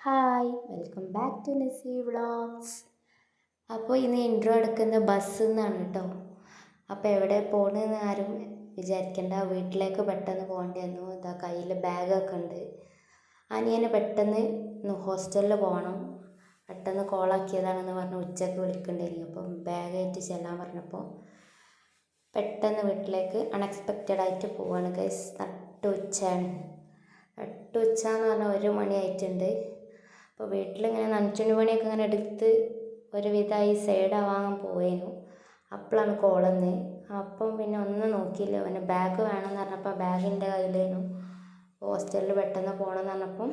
Hi welcome back to നെസി vlogs. അപ്പോൾ ഇന്ന് ഇൻട്രോ എടുക്കുന്ന ബസ്സിൽ നിന്നാണ് കേട്ടോ. അപ്പോൾ എവിടെ പോകണമെന്ന് ആരും വിചാരിക്കേണ്ട, വീട്ടിലേക്ക് പെട്ടെന്ന് പോകേണ്ടി വന്നു. ഇതാ കയ്യിൽ ബാഗൊക്കെ ഉണ്ട്. അനിയന് പെട്ടെന്ന് ഹോസ്റ്റലിൽ പോകണം, പെട്ടെന്ന് കോളാക്കിയതാണെന്ന് പറഞ്ഞ് ഉച്ചയ്ക്ക് വിളിക്കേണ്ടിയിരുന്നു. അപ്പം ബാഗായിട്ട് ചെല്ലാൻ പറഞ്ഞപ്പോൾ പെട്ടെന്ന് വീട്ടിലേക്ക് അൺഎക്സ്പെക്റ്റഡായിട്ട് പോവാണ് ഗൈസ്. നട്ടുച്ചയാണ്. നട്ടുച്ച എന്ന് പറഞ്ഞാൽ 1 മണി ആയിട്ടുണ്ട്. അപ്പോൾ വീട്ടിലിങ്ങനെ നനച്ചുണ്ണി പണിയൊക്കെ ഇങ്ങനെ എടുത്ത് ഒരുവിധമായി സൈഡാവാൻ പോയേനു. അപ്പോഴാണ് കോളന്ന്. അപ്പം പിന്നെ ഒന്നും നോക്കിയില്ല. അവന് ബാഗ് വേണമെന്ന് പറഞ്ഞപ്പോൾ ബാഗിൻ്റെ കയ്യിലേനു. ഹോസ്റ്റലിൽ പെട്ടെന്ന് പോകണമെന്ന് പറഞ്ഞപ്പം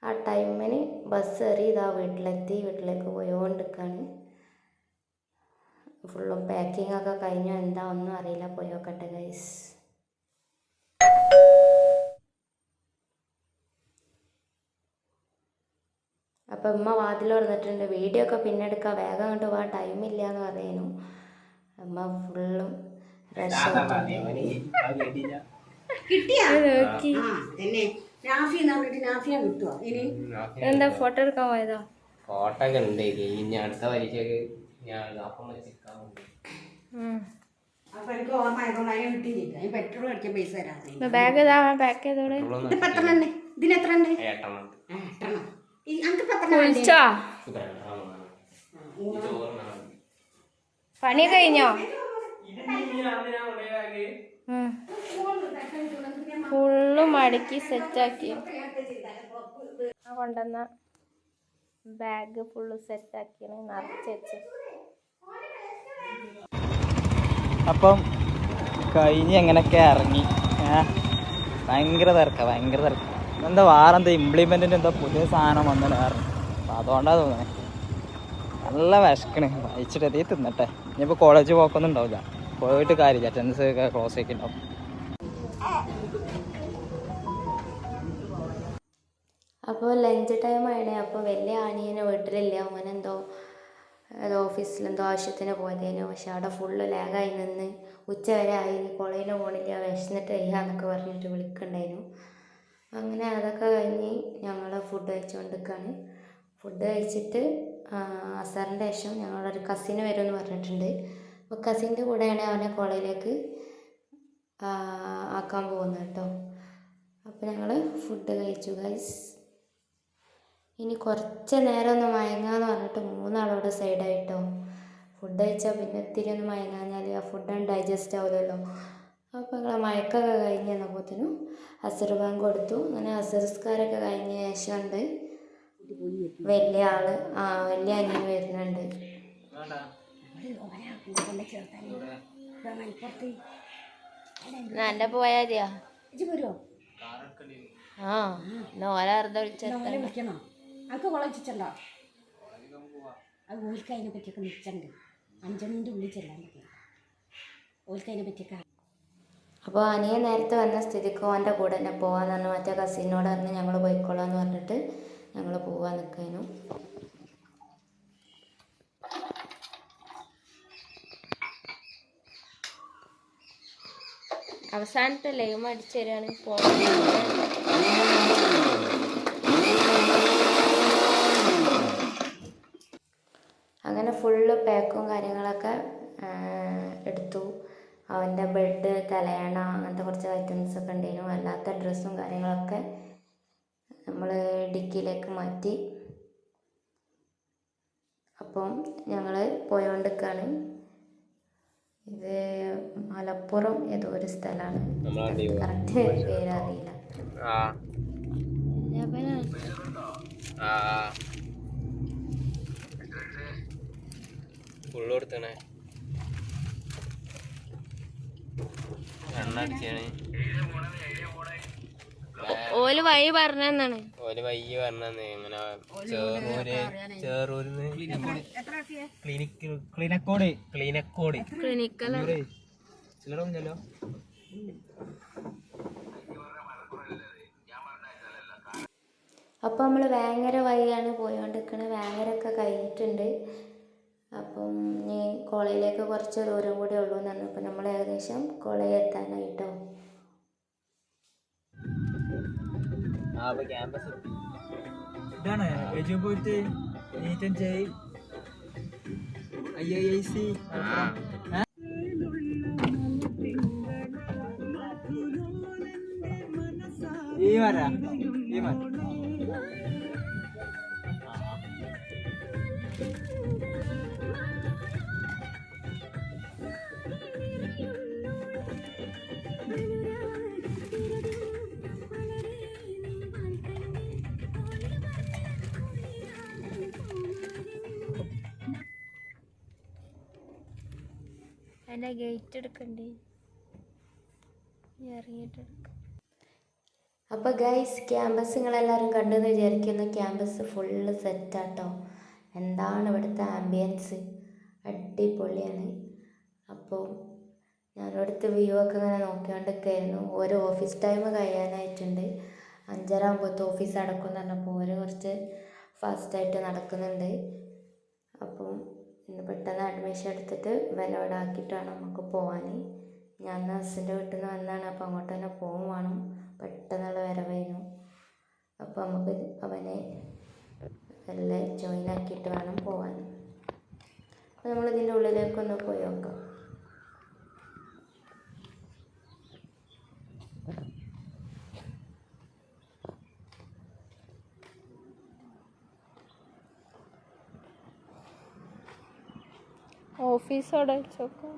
ആ ടൈമിന് ബസ് കയറി ഇതാ വീട്ടിലെത്തി. വീട്ടിലേക്ക് പോയോണ്ടിരിക്കുകയാണ്. ഫുള്ളും പാക്കിംഗ് ഒക്കെ കഴിഞ്ഞു, എന്താ ഒന്നും അറിയില്ല. പോയോക്കട്ടെ ഗൈസ്. അപ്പം ഉമ്മ വാതിൽ തുറന്നിട്ടുണ്ട്. വീഡിയോ ഒക്കെ പിന്നെ എടുക്കാം, വേഗം അങ്ങോട്ട് പോകാൻ ടൈമില്ല എന്ന് പറയുന്നു. അമ്മ ഫുള്ളും എന്താ ഫോട്ടോ എടുക്കാൻ പോയതോ? ഫോട്ടോ ഒക്കെ ഉണ്ട്. ഇനി അടുത്ത പരീക്ഷക്ക് ബാഗ് പാക്ക് ചെയ്തോളെ. പണി കഴിഞ്ഞോ? ഫുള്ള് മടക്കി സെറ്റാക്കി കൊണ്ടുവന്ന ബാഗ് ഫുള്ള് സെറ്റാക്കിയാണ് നിറച്ച്. അപ്പം കഴിഞ്ഞ് എങ്ങനെയൊക്കെ ഇറങ്ങി. ഭയങ്കര തിരക്ക. എന്താ വേറെന്താ ഇംപ്ലിമെൻറ്റിൻ്റെ എന്താ പുതിയ സാധനം വന്നിട്ട് കാരണം. അപ്പം അതുകൊണ്ടാണ് തോന്നുന്നത്. നല്ല വിശക്കണ്. വായിച്ചിട്ട് എത്തി തിന്നട്ടെ. ഇനിയിപ്പോൾ കോളേജ് പോക്കൊന്നും ഉണ്ടാവില്ല. പോയിട്ട് കാര്യമില്ല, അറ്റൻഡൻസ് ഒക്കെ ക്ലോസ് ഒക്കെ ഉണ്ടാവും. അപ്പോൾ ലഞ്ച് ടൈം ആണേ. അപ്പോൾ വലിയ അനിയനെ വീട്ടിലില്ല. അവനെന്തോ ഓഫീസിലെന്തോ ആവശ്യത്തിന് പോയതേനു. പക്ഷെ അവിടെ ഫുള്ള് ലാഗായി നിന്ന് ഉച്ച വരെ ആയി. കോളേജിൽ പോകണില്ല, വിശന്നിട്ട് വയ്യാന്നൊക്കെ പറഞ്ഞിട്ട് വിളിക്കണ്ടായിരുന്നു. അങ്ങനെ അതൊക്കെ കഴിഞ്ഞ് ഞങ്ങൾ ഫുഡ് കഴിച്ചുകൊണ്ടിരിക്കുകയാണ്. ഫുഡ് കഴിച്ചിട്ട് അസറിൻ്റെ ശേഷം ഞങ്ങളൊരു കസിന് വരുമെന്ന് പറഞ്ഞിട്ടുണ്ട്. അപ്പോൾ കസിൻ്റെ കൂടെയാണ് അവനെ കോളേജിലേക്ക് ആക്കാൻ പോകുന്നത് കേട്ടോ. അപ്പോൾ ഞങ്ങൾ ഫുഡ് കഴിച്ചു ഗൈസ്. ഇനി കുറച്ച് നേരം ഒന്ന് മയങ്ങാന്ന് പറഞ്ഞിട്ട് 3 ആളോട് സൈഡായിട്ടോ. ഫുഡ് കഴിച്ചാൽ പിന്നെ ഇത്തിരി ഒന്ന് മയങ്ങാഞ്ഞാൽ ആ ഫുഡ് ഡൈജസ്റ്റ് ആവില്ലല്ലോ. അപ്പോൾ ഞങ്ങൾ മയക്കൊക്കെ കഴിഞ്ഞ് വന്നപ്പോഴത്തേനും അസർ ബാങ്ക് കൊടുത്തു. അങ്ങനെ അസർസ്കാരൊക്കെ കഴിഞ്ഞ ശേഷം ഉണ്ട് വലിയ ആള് വലിയ അനിയൻ വരുന്നുണ്ട്. എൻ്റെ പോയാ മതിയാ? ഓലാർദ്ധ വിളിച്ചോ. അനക്ക് കൊളച്ചിട്ടുണ്ടോ? അത് ഓൽക്കതിനെ പറ്റിയൊക്കെ നിൽച്ചുണ്ട്. 5 മണിൻ്റെ ഉള്ളിൽ ചെല്ലാൻ പറ്റും ഓൽക്കതിനെ പറ്റിയൊക്കെ. അപ്പോൾ അനിയൻ നേരത്തെ വന്ന സ്ഥിതിക്ക് അവൻ്റെ കൂടെ തന്നെ പോകാമെന്ന് പറഞ്ഞു. മറ്റേ കസിനോട് പറഞ്ഞ് ഞങ്ങൾ പോയിക്കോളാമെന്ന് പറഞ്ഞിട്ട് ഞങ്ങൾ പോകാൻ നിൽക്കാനും. അവസാനത്തെ ലൈം അടിച്ചു തരാണ് അങ്ങനെ ഫുള്ള് പാക്കും കാര്യങ്ങളൊക്കെ എടുത്തു. അവൻ്റെ ബെഡ്, തലയണ, അങ്ങനത്തെ കുറച്ച് ഐറ്റംസൊക്കെ ഉണ്ടായിരുന്നു. അല്ലാത്ത ഡ്രസ്സും കാര്യങ്ങളൊക്കെ നമ്മൾ ഡിക്കിയിലേക്ക് മാറ്റി. അപ്പം ഞങ്ങൾ പോയോണ്ടിരിക്കുകയാണ്. ഇത് മലപ്പുറം ഏതോ ഒരു സ്ഥലമാണ്, കറക്റ്റ് പേരറിയില്ല. ഫുള്ളോടുത്തണേ എണ്ണടിച്ചാണ്. ഓല് വഴി പറഞ്ഞാണ്. ഓല് വയ്യ പറഞ്ഞേ. ഇങ്ങനെ ചേറൂരിന്ന് ക്ലിനിക്കോട് ചിലരൊന്നുമല്ലോ. അപ്പോൾ നമ്മൾ വേങ്ങര വഴിയാണ് പോയോണ്ടിരിക്കുന്നത്. വേങ്ങരൊക്കെ കഴിഞ്ഞിട്ടുണ്ട്. അപ്പം ഇനി കോളേജിലേക്ക് കുറച്ച് ദൂരം കൂടി ഉള്ളൂ എന്ന് പറഞ്ഞു. അപ്പം നമ്മൾ ഏകദേശം കോളേജ് എത്താനായിട്ടോ. ക്യാമ്പസ് ഇതാണ് എജു പോയിട്ട് നീറ്റൻ ചെയ് IIIC ഈ വരാ ഈ മര അതിൻ്റെ ഗേറ്റ് എടുക്കണ്ടേ ഇറങ്ങിയിട്ടെടുക്കാം. അപ്പോൾ ഗൈസ് ക്യാമ്പസ് നിങ്ങളെല്ലാവരും കണ്ടെന്ന് വിചാരിക്കുന്നു. ക്യാമ്പസ് ഫുള്ള് സെറ്റാട്ടോ. എന്താണ് ഇവിടുത്തെ ആംബിയൻസ്, അടിപൊളിയാണ്. അപ്പോൾ ഞാനിവിടുത്തെ വ്യൂ ഒക്കെ ഇങ്ങനെ നോക്കിക്കൊണ്ടിരിക്കുകയായിരുന്നു. ഓരോ ഓഫീസ് ടൈം കഴിയാനായിട്ടുണ്ട്. 5:30 ആകുമ്പോഴത്തെ ഓഫീസ് അടക്കും എന്ന് പറഞ്ഞപ്പോൾ ഓരോ കുറച്ച് ഫാസ്റ്റായിട്ട് നടക്കുന്നുണ്ട്. അപ്പം ഇന്ന് പെട്ടെന്ന് അഡ്മിഷൻ എടുത്തിട്ട് വിലവിടെ ആക്കിയിട്ട് വേണം നമുക്ക് പോകാൻ. ഞാൻ ഹസിൻ്റെ വീട്ടിൽ നിന്ന് വന്നാണ്. അപ്പോൾ അങ്ങോട്ട് തന്നെ പോകും വേണം. പെട്ടെന്നുള്ള വരവായിരുന്നു. അപ്പോൾ നമുക്ക് അവനെ എല്ലാം ജോയിൻ ആക്കിയിട്ട് വേണം പോകാൻ. അപ്പോൾ നമ്മളിതിൻ്റെ ഉള്ളിലേക്കൊന്ന് പോയി നോക്കാം. ഓഫീസ് അവിടെ വെച്ചോക്കാം.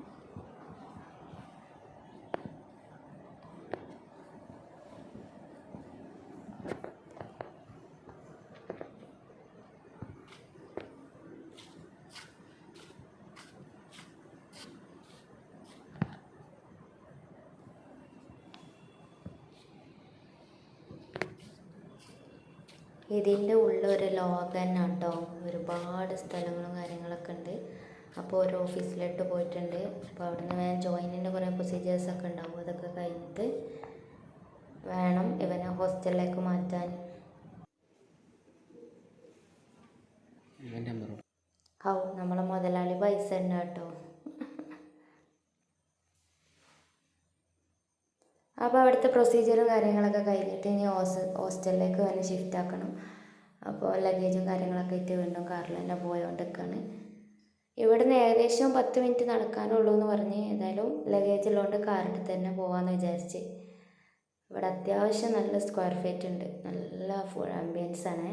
ഇതിൻ്റെ ഉള്ളൊരു ലോകം തന്നെ കേട്ടോ. ഒരുപാട് സ്ഥലങ്ങളും കാര്യങ്ങളൊക്കെ ഉണ്ട്. അപ്പോൾ ഒരു ഓഫീസിലോട്ട് പോയിട്ടുണ്ട്. അപ്പോൾ അവിടുന്ന് വേണം ജോയിനിൻ്റെ കുറേ പ്രൊസീജിയേഴ്സൊക്കെ ഉണ്ടാവും. അതൊക്കെ കഴിഞ്ഞിട്ട് വേണം ഇവനെ ഹോസ്റ്റലിലേക്ക് മാറ്റാൻ. നമ്മളെ മുതലാളി പൈസ ഉണ്ട് കേട്ടോ. അപ്പോൾ അവിടുത്തെ പ്രൊസീജിയറും കാര്യങ്ങളൊക്കെ കഴിഞ്ഞിട്ട് ഇനി ഹോസ്റ്റലിലേക്ക് തന്നെ ഷിഫ്റ്റ് ആക്കണം. അപ്പോൾ ലഗേജും കാര്യങ്ങളൊക്കെ ആയിട്ട് വീണ്ടും കാറിൽ തന്നെ പോയോണ്ടിരിക്കുകയാണ്. ഇവിടുന്ന് ഏകദേശം 10 മിനിറ്റ് നടക്കാനുള്ളൂ എന്ന് പറഞ്ഞ് ഏതായാലും ലഗേജ് ഉള്ളതുകൊണ്ട് കാറിട്ട് തന്നെ പോകാമെന്ന് വിചാരിച്ച്. ഇവിടെ അത്യാവശ്യം നല്ല സ്ക്വയർ ഫീറ്റ് ഉണ്ട്. നല്ല ഫുൾ ആംബിയൻസ് ആണ്.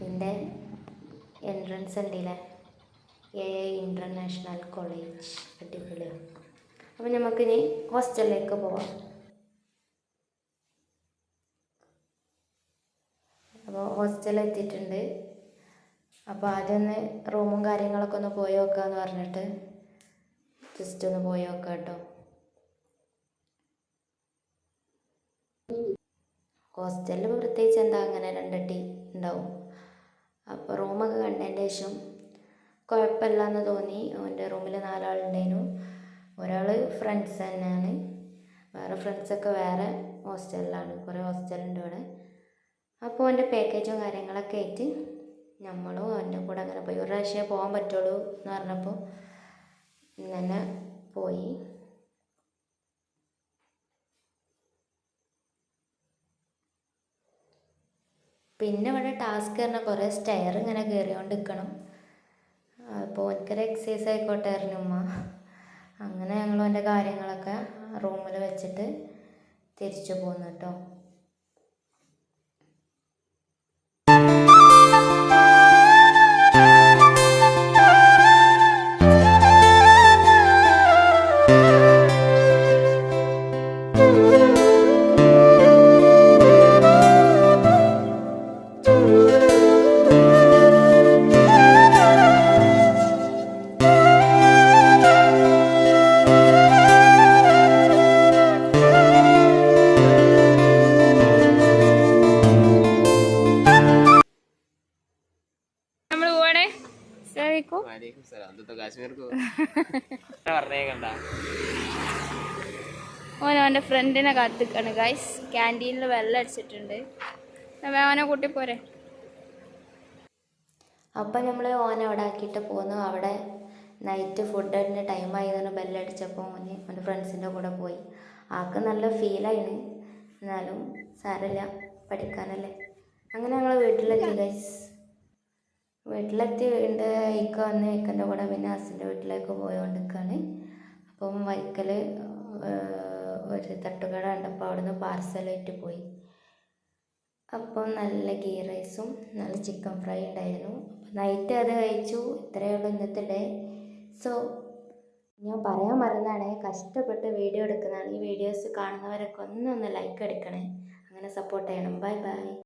പിന്നെ എൻട്രൻസ് ഉണ്ടല്ലേ, AI ഇൻ്റർനാഷണൽ കോളേജ്, അടിപൊളിയാണ്. അപ്പോൾ നമുക്കിനി ഹോസ്റ്റലിലേക്ക് പോവാം. അപ്പോൾ ഹോസ്റ്റലിൽ എത്തിയിട്ടുണ്ട്. അപ്പോൾ ആദ്യം ഒന്ന് റൂമും കാര്യങ്ങളൊക്കെ ഒന്ന് പോയി നോക്കാമെന്ന് പറഞ്ഞിട്ട് ജസ്റ്റ് ഒന്ന് പോയി നോക്കാം കേട്ടോ. ഹോസ്റ്റലിൽ പ്രത്യേകിച്ച് എന്താ അങ്ങനെ 2 ടീ ഉണ്ടാവും. അപ്പോൾ റൂമൊക്കെ കണ്ടതിൻ്റെ ശേഷം കുഴപ്പമില്ല എന്ന് തോന്നി. അവൻ്റെ റൂമിൽ 4 ആളുണ്ടായിരുന്നു. ഒരാൾ ഫ്രണ്ട്സ് തന്നെയാണ്, വേറെ ഫ്രണ്ട്സൊക്കെ വേറെ ഹോസ്റ്റലിലാണ്. കുറേ ഹോസ്റ്റലുണ്ട് ഇവിടെ. അപ്പോൾ അവൻ്റെ പാക്കേജും കാര്യങ്ങളൊക്കെ ആയിട്ട് നമ്മളും അവൻ്റെ കൂടെ അങ്ങനെ പോയി. ഒരു പ്രാവശ്യമേ പോകാൻ പറ്റുള്ളൂ എന്ന് പറഞ്ഞപ്പോൾ ഇങ്ങനെ പോയി. പിന്നെ ഇവിടെ ടാസ്ക് പറഞ്ഞാൽ കുറേ സ്റ്റെയർ ഇങ്ങനെ കയറിയോണ്ട് നിൽക്കണം. അപ്പോൾ എനിക്കൊരു എക്സസൈസ് ആയിക്കോട്ടെ ആയിരുന്നു ഉമ്മ. അങ്ങനെ ഞങ്ങൾ അവൻ്റെ കാര്യങ്ങളൊക്കെ റൂമിൽ വെച്ചിട്ട് തിരിച്ചു പോന്നു കേട്ടോ. ഓൻ്റെ ഫ്രണ്ടിനെ കാത്തിക്കാണ് ഗൈസ്. ക്യാൻറ്റീനിൽ വെള്ളം അടിച്ചിട്ടുണ്ട്. ഓനെ കൂട്ടി പോരെ. അപ്പം നമ്മൾ ഓനെ അവിടെ ആക്കിയിട്ട് പോന്നു. അവിടെ നൈറ്റ് ഫുഡിൻ്റെ ടൈമായി തന്നെ ബെല്ലടിച്ചപ്പോൾ ഓന് അവൻ്റെ ഫ്രണ്ട്സിൻ്റെ കൂടെ പോയി. ആൾക്ക് നല്ല ഫീലായിന്. എന്നാലും സാരമില്ല, പഠിക്കാനല്ലേ. അങ്ങനെ ഞങ്ങൾ വീട്ടിലെത്തി ഗൈസ്. വീട്ടിലെത്തി ഉണ്ട് ഇക്ക വന്ന് ഇക്കൻ്റെ കൂടെ പിന്നെ ഹസ്സിൻ്റെ വീട്ടിലേക്ക് പോയോണ്ടിരിക്കുകയാണ്. അപ്പം വൈക്കൽ ഒരു തട്ടുകട കണ്ടപ്പോൾ അവിടുന്ന് പാർസലായിട്ട് പോയി. അപ്പം നല്ല ഗീ റൈസും നല്ല ചിക്കൻ ഫ്രൈ ഉണ്ടായിരുന്നു. നൈറ്റ് അത് കഴിച്ചു. ഇത്രയേ ഉള്ളൂ ഇന്നത്തെ ഡേ. സോ ഞാൻ പറയാൻ മറന്നാണ്, കഷ്ടപ്പെട്ട് വീഡിയോ എടുക്കുന്നതാണ്. ഈ വീഡിയോസ് കാണുന്നവരൊക്കെ ഒന്ന് ലൈക്ക് അടിക്കണേ, അങ്ങനെ സപ്പോർട്ട് ചെയ്യണം. Bye bye.